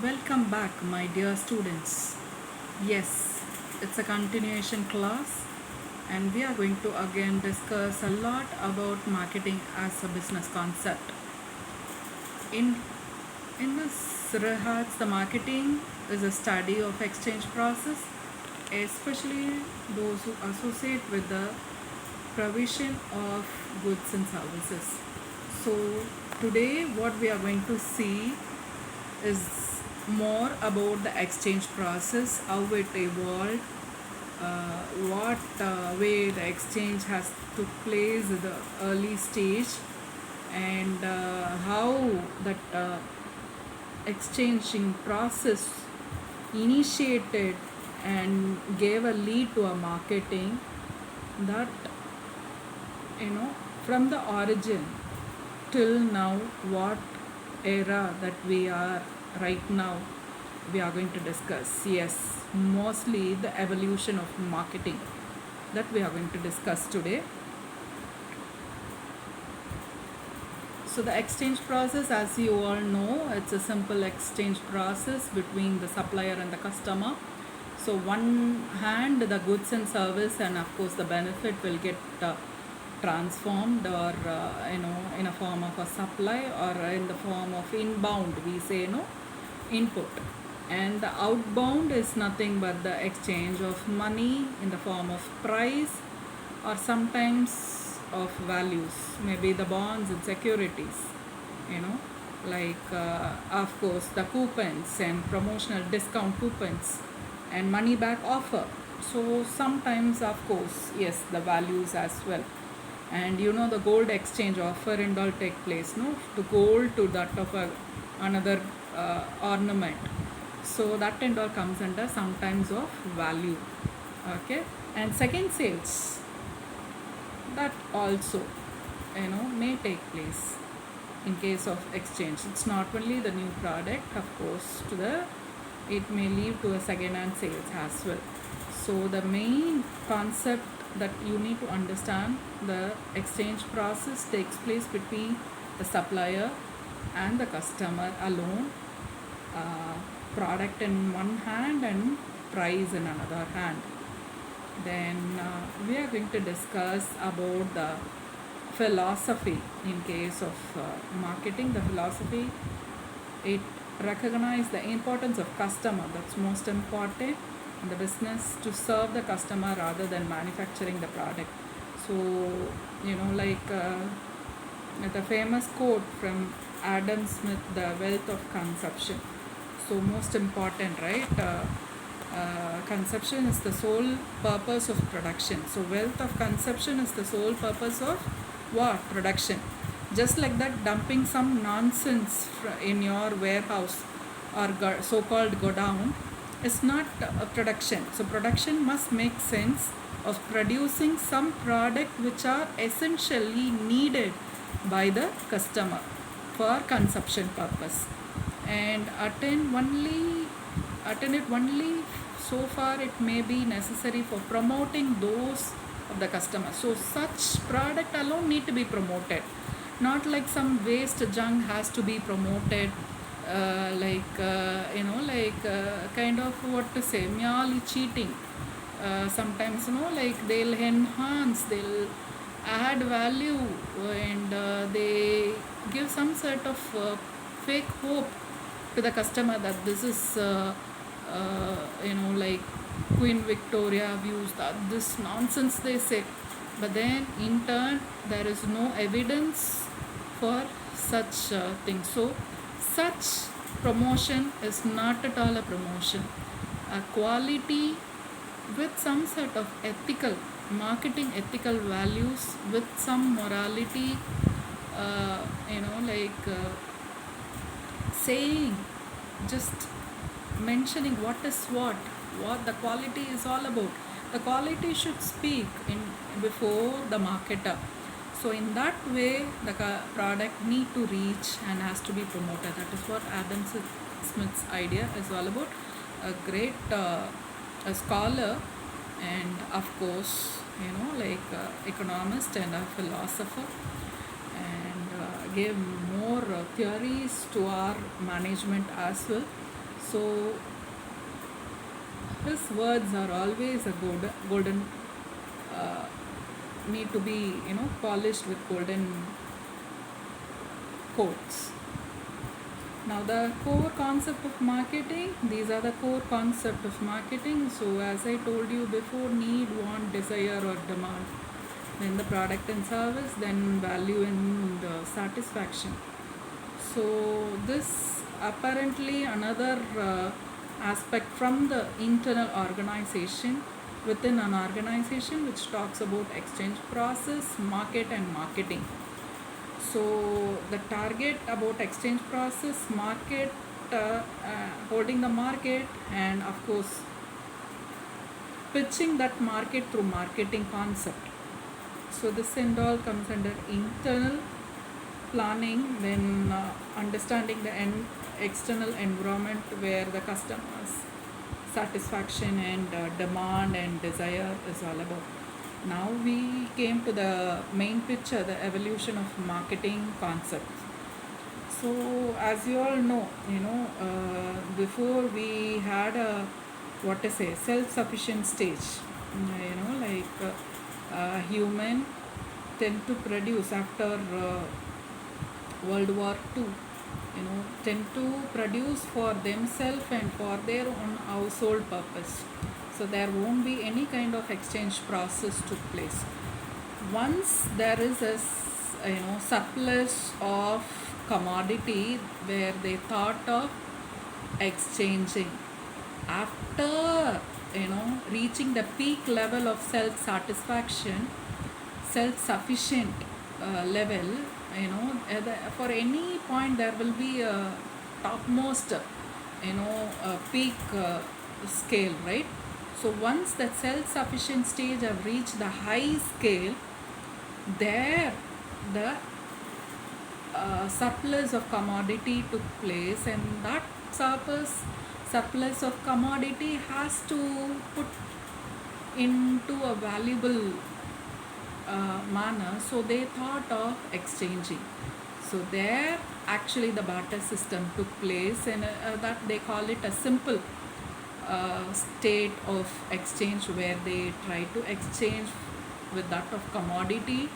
Welcome back, my dear students. Yes, it's a continuation class, and we are going to again discuss a lot about marketing as a business concept. In in this regards, the marketing is a study of exchange process, especially those who associate with the provision of goods and services. So today, what we are going to see is more about the exchange process, how it evolved, what way the exchange has took place at the early stage, and how that exchanging process initiated and gave a lead to a marketing that you know from the origin till now, what era that we are right now, we are going to discuss. Yes, mostly the evolution of marketing that we are going to discuss today. So the exchange process, as you all know, it's a simple exchange process between the supplier and the customer. So one hand, the goods and service, and of course the benefit will get transformed, or in a form of a supply, or in the form of inbound, we say, input. And the outbound is nothing but the exchange of money in the form of price, or sometimes of values, maybe the bonds and securities, you know like of course the coupons and promotional discount coupons and money back offer. So sometimes, of course, yes, the values as well. And the gold exchange offer and all take place, no, the gold to that of another ornament. So that and all comes under sometimes of value. Okay. And second sales, that also may take place in case of exchange. It's not only the new product, of course, to the it may lead to a second hand sales as well. So the main concept that you need to understand, the exchange process takes place between the supplier and the customer alone, uh, product in one hand and price in another hand. Then we are going to discuss about the philosophy. In case of marketing, the philosophy, it recognize the importance of customer. That's most important in the business, to serve the customer rather than manufacturing the product. So the famous quote from Adam Smith, the wealth of consumption. So most important, right? Consumption is the sole purpose of production. So wealth of consumption is the sole purpose of what? Production. Just like that, dumping some nonsense in your warehouse or so-called godown is not a production. So production must make sense of producing some product which are essentially needed by the customer for consumption purpose, and attend it only so far it may be necessary for promoting those of the customer. So such product alone need to be promoted, not like some waste junk has to be promoted, kind of, what to say, merely cheating. Sometimes, they'll enhance, they'll add value, and they give some sort of fake hope to the customer that this is like Queen Victoria views, that this nonsense they say. But then in turn there is no evidence for such things. So such promotion is not at all a promotion. A quality with some sort of ethical marketing, ethical values, with some morality, uh, saying, just mentioning what is what the quality is all about. The quality should speak in before the marketer. So in that way, the product need to reach and has to be promoted. That is what Adam Smith's idea is all about. A great a scholar, and of course, economist and a philosopher, and gave more theories to our management as well. So his words are always a golden uh, need to be polished with golden quotes. Now the core concept of marketing, these are the core concept of marketing. So as I told you before, need, want, desire or demand, then the product and service, then value and satisfaction. So this apparently another aspect from the internal organization within an organization which talks about exchange process, market and marketing. So the target about exchange process, market, holding the market, and of course pitching that market through marketing concept. So this and all comes under internal planning, then understanding the external environment where the customers satisfaction and demand and desire is all about. Now we came to the main picture, the evolution of marketing concepts. So as you all know, before we had a what to say self-sufficient stage. Human tend to produce after World War II. Tend to produce for themselves and for their own household purpose. So there won't be any kind of exchange process took place. Once there is a surplus of commodity where they thought of exchanging. After reaching the peak level of self satisfaction, self sufficient level, for any point there will be a topmost peak scale, right? So once that self sufficient stage have reached the high scale, there the surplus of commodity took place, and that surplus of commodity has to put into a valuable manner. So they thought of exchanging. So there actually the barter system took place, and that they call it a simple state of exchange, where they try to exchange with that of commodity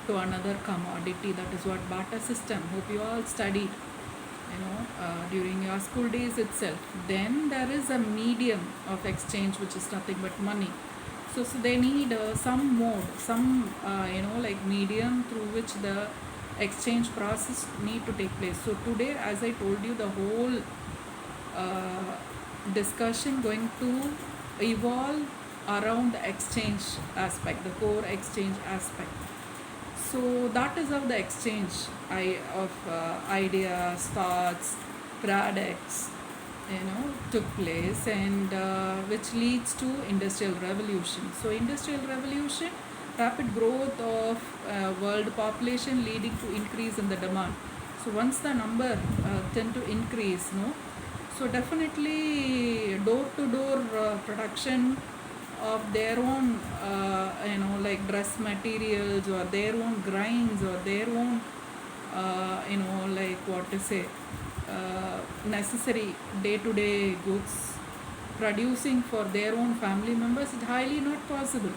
to another commodity. That is what barter system. Hope you all studied during your school days itself. Then there is a medium of exchange, which is nothing but money. So they need some mode, some medium through which the exchange process need to take place. So today, as I told you, the whole discussion going to evolve around the exchange aspect, the core exchange aspect. So that is how the exchange of ideas, thoughts, products, took place, and which leads to industrial revolution. So industrial revolution, rapid growth of world population leading to increase in the demand. So once the number tend to increase, so definitely door to door production of their own dress materials, or their own grinds, or their own necessary day-to-day goods producing for their own family members is highly not possible.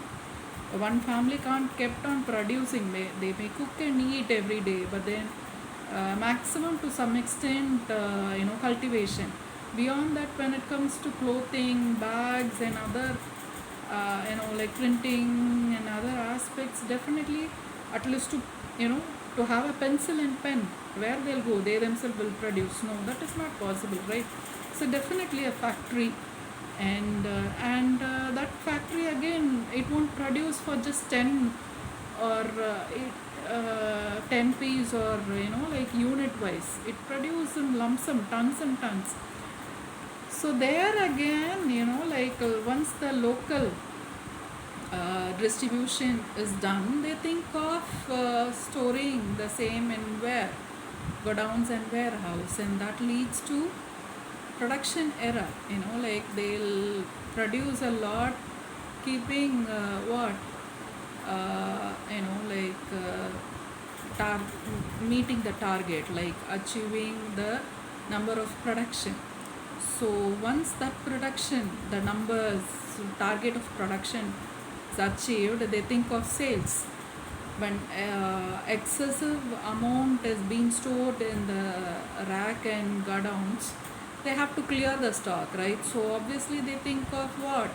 One family can't kept on producing. They may cook and eat every day, but then maximum to some extent cultivation. Beyond that, when it comes to clothing, bags and other printing and other aspects, definitely at least to have a pencil and pen, where they'll go, they themselves will produce. No, that is not possible, right? So definitely a factory, and that factory again, it won't produce for just 10 or 10 piece, or unit wise. It produces in lump sum, tons and tons. So there again, once the local distribution is done, they think of storing the same in godowns and warehouse, and that leads to production error. They'll produce a lot, keeping meeting the target, like achieving the number of production. So once that production, the numbers, target of production is achieved, they think of sales. When excessive amount is being stored in the rack and godowns, they have to clear the stock, right? So obviously they think of what?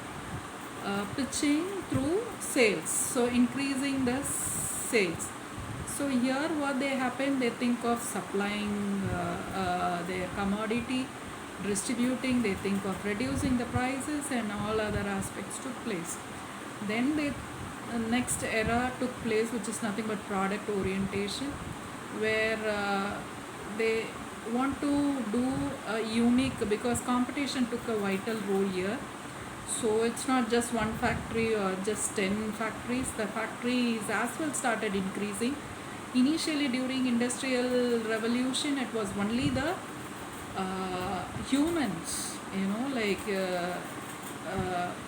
Pitching through sales, so increasing the sales. So here what they happen, they think of supplying their commodity, distributing, they think of reducing the prices, and all other aspects took place. Then the next era took place, which is nothing but product orientation, where they want to do a unique, because competition took a vital role here. So it's not just one factory or just 10 factories. The factories as well started increasing. Initially during industrial revolution, it was only the humans,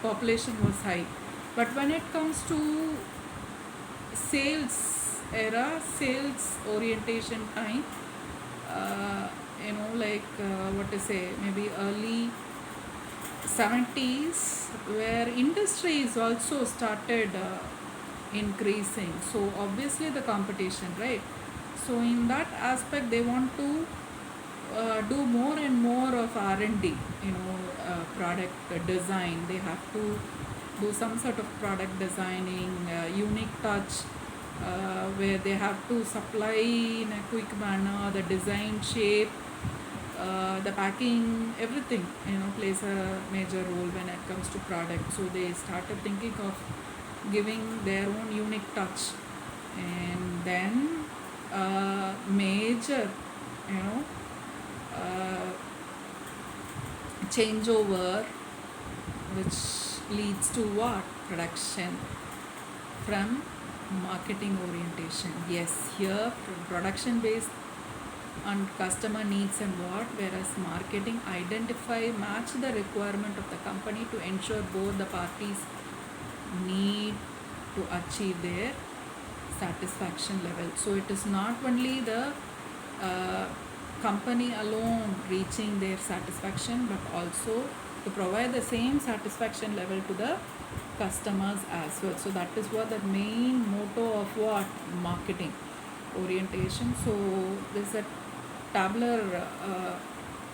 population was high. But when it comes to sales orientation time, what to say, maybe early 70s, where industries also started increasing. So obviously the competition, right? So in that aspect, they want to do more and more of R&D, product design. They have to do some sort of product designing, unique touch, where they have to supply in a quick manner the design, shape, the packing, everything, plays a major role when it comes to product. So they started thinking of giving their own unique touch. And then major, you know uh, changeover, which leads to what? Production from marketing orientation. Yes, here production based on customer needs and what, whereas marketing identify, match the requirement of the company to ensure both the parties need to achieve their satisfaction level. So it is not only the uh, company alone reaching their satisfaction, but also to provide the same satisfaction level to the customers as well. So that is what the main motto of what? Marketing orientation. So this is a tabular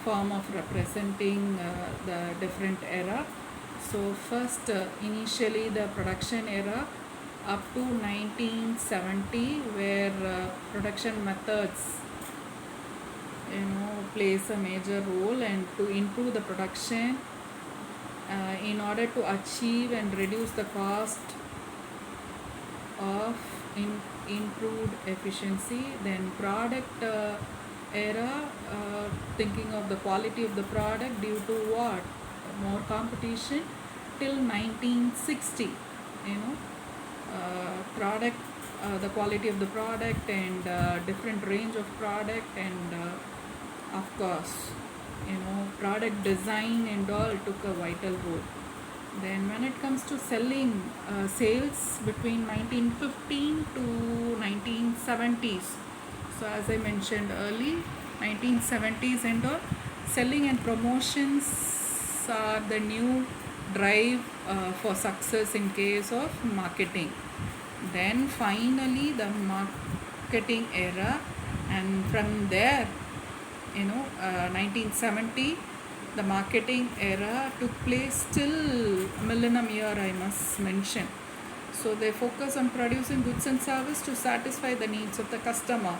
form of representing the different era. So first, initially the production era up to 1970, where production methods plays a major role, and to improve the production in order to achieve and reduce the cost of improved efficiency. Then product era, thinking of the quality of the product due to what? More competition, till 1960, product, the quality of the product, and different range of product, and of course, product design and all took a vital role. Then when it comes to selling, sales between 1915 to 1970s. So as I mentioned early, 1970s and all, selling and promotions are the new drive for success in case of marketing. Then finally the marketing era, and from there, 1970, the marketing era took place till millennium year, I must mention. So they focus on producing goods and service to satisfy the needs of the customer.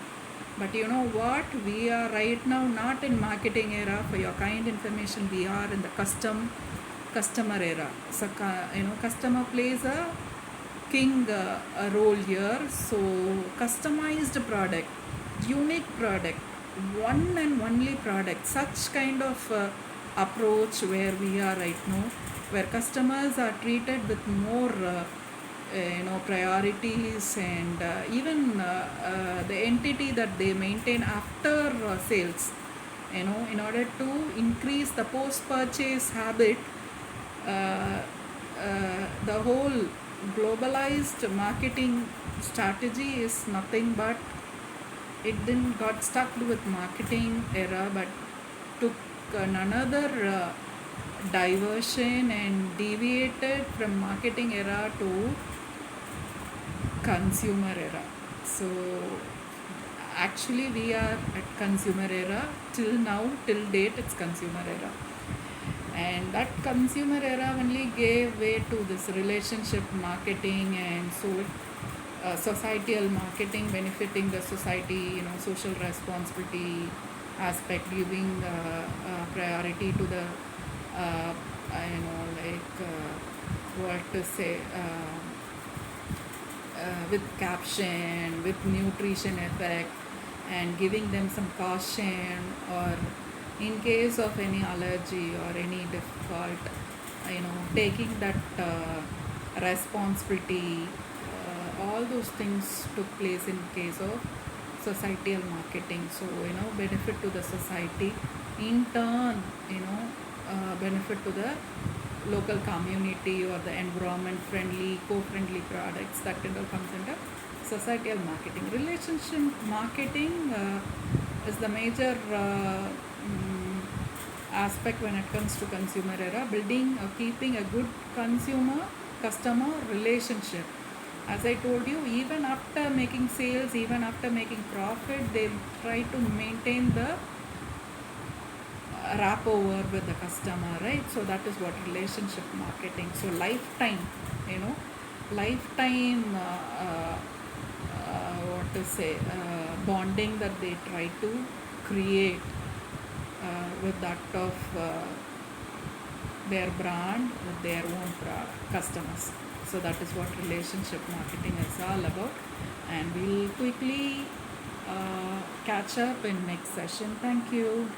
But you know what? We are right now not in marketing era. For your kind information, we are in the customer era. So customer plays a king role here. So customized product, unique product, one and only product, such kind of approach where we are right now, where customers are treated with more priorities, and even the entity that they maintain after sales, in order to increase the post purchase habit. uh, the whole globalized marketing strategy is nothing but, it didn't got stuck with marketing era, but took another diversion and deviated from marketing era to consumer era. So actually we are at consumer era till now, till date it's consumer era, and that consumer era only gave way to this relationship marketing and so societal marketing benefiting the society, social responsibility aspect, giving priority to the what to say, with caption, with nutrition effect, and giving them some caution, or in case of any allergy or any default, taking that responsibility. All those things took place in case of societal marketing. So benefit to the society, in turn benefit to the local community or the environment friendly, co-friendly products, that kind of comes under societal marketing. Relationship marketing is the major aspect when it comes to consumer era, building or keeping a good consumer customer relationship. As I told you, even after making sales, even after making profit, they try to maintain the rapport with the customer, right? So that is what relationship marketing. So lifetime, lifetime what to say, bonding that they try to create with that of their brand, with their own customers. So that is what relationship marketing is all about, and we'll quickly catch up in next session. Thank you.